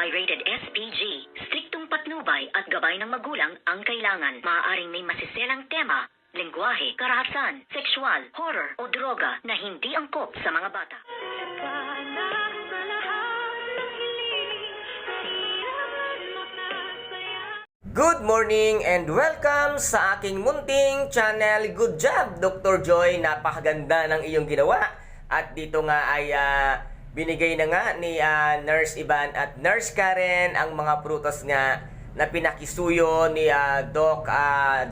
Rated SPG. Striktong patnubay at gabay ng magulang ang kailangan. Maaaring may masiselang tema, lengguwahe, karahasan, sexual, horror o droga na hindi angkop sa mga bata. Good morning and welcome sa aking munting channel. Good job, Dr. Joy. Napakaganda ng iyong ginawa. At dito nga ay binigay na nga ni Nurse Ivan at Nurse Karen ang mga prutas nga na pinakisuyo ni Doc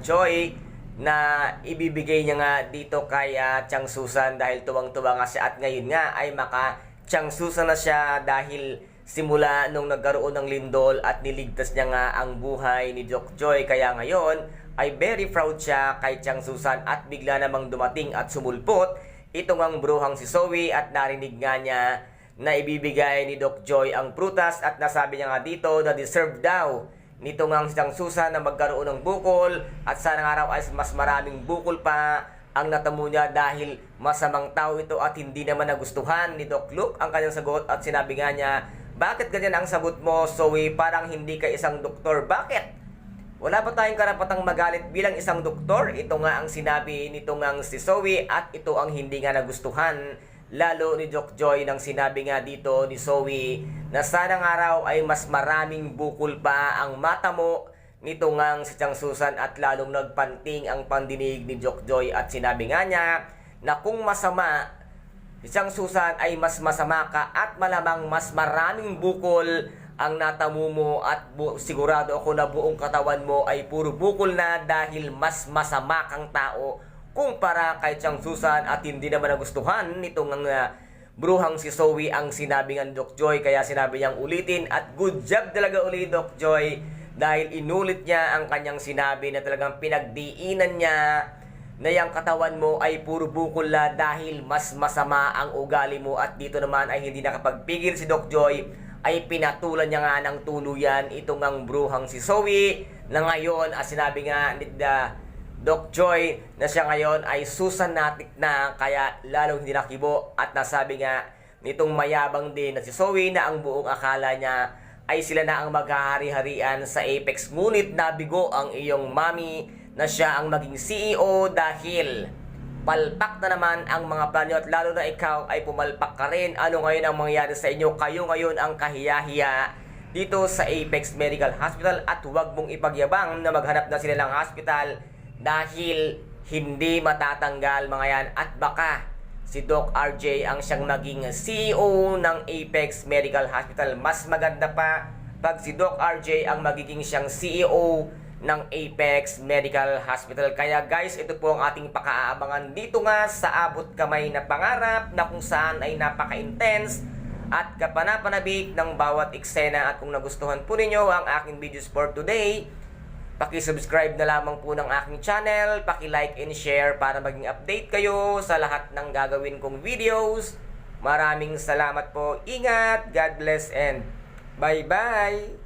Joy na ibibigay niya nga dito kay Chang Susan dahil tuwang-tuwa nga siya. At ngayon nga ay maka-Chang Susan na siya dahil simula nung nagkaroon ng lindol at niligtas niya nga ang buhay ni Doc Joy. Kaya ngayon ay very proud siya kay Chang Susan at bigla namang dumating at sumulpot itong ang bruhang si Zoe at narinig nga niya na ibibigay ni Doc Joy ang prutas at nasabi niya nga dito na deserve daw nito nga si Chang Susan na magkaroon ng bukol at sana nga raw ay mas maraming bukol pa ang natamo niya dahil masamang tao ito at hindi naman nagustuhan ni Doc Luke ang kanyang sagot at sinabi nga niya, bakit ganyan ang sagot mo, Zoe? Parang hindi ka isang doktor. Bakit? Wala ba tayong karapatang magalit bilang isang doktor? Ito nga ang sinabi nito nga si Zoe at ito ang hindi nga nagustuhan lalo ni Doc Joy nang sinabi nga dito ni Zoe na sana nga raw ay mas maraming bukol pa ang mata mo nito nga si Chang Susan at lalong nagpanting ang pandinig ni Doc Joy at sinabi nga niya na kung masama si Chang Susan ay mas masama ka at malamang mas maraming bukol ang natamo mo at sigurado ako na buong katawan mo ay puro bukol na dahil mas masama kang tao kumpara kay Chang Susan at hindi naman nagustuhan nitong bruhang si Zoe ang sinabi ng Doc Joy. Kaya sinabi niyang ulitin at good job talaga ulit Doc Joy dahil inulit niya ang kanyang sinabi na talagang pinagdiinan niya na yung katawan mo ay puro bukol na dahil mas masama ang ugali mo at dito naman ay hindi nakapagpigil si Doc Joy ay pinatulan niya nga ng tuluyan itong ang bruhang si Zoe na ngayon sinabi nga ni Doc Joy na siya ngayon ay susanatik na kaya lalong hindi nakibo at nasabi nga nitong mayabang din na si Zoe na ang buong akala niya ay sila na ang maghahari-harian sa Apex ngunit nabigo ang iyong mami na siya ang maging CEO dahil palpak na naman ang mga plano at lalo na ikaw ay pumalpak ka rin. Ano ngayon ang mangyayari sa inyo? Kayo ngayon ang kahiyahiya dito sa Apex Medical Hospital at huwag mong ipagyabang na maghanap na sila ng hospital dahil hindi matatanggal mga yan at baka si Doc RJ ang siyang maging CEO ng Apex Medical Hospital. Mas maganda pa pag si Doc RJ ang magiging siyang CEO ng Apex Medical Hospital. Kaya guys, ito po ang ating pakaabangan dito nga sa abot kamay na pangarap na kung saan ay napaka-intense at kapanapanabik ng bawat eksena. At kung nagustuhan po ninyo ang aking videos for today, paki-subscribe na lamang po ng aking channel, paki-like and share para maging update kayo sa lahat ng gagawin kong videos. Maraming salamat po. Ingat, God bless and bye-bye!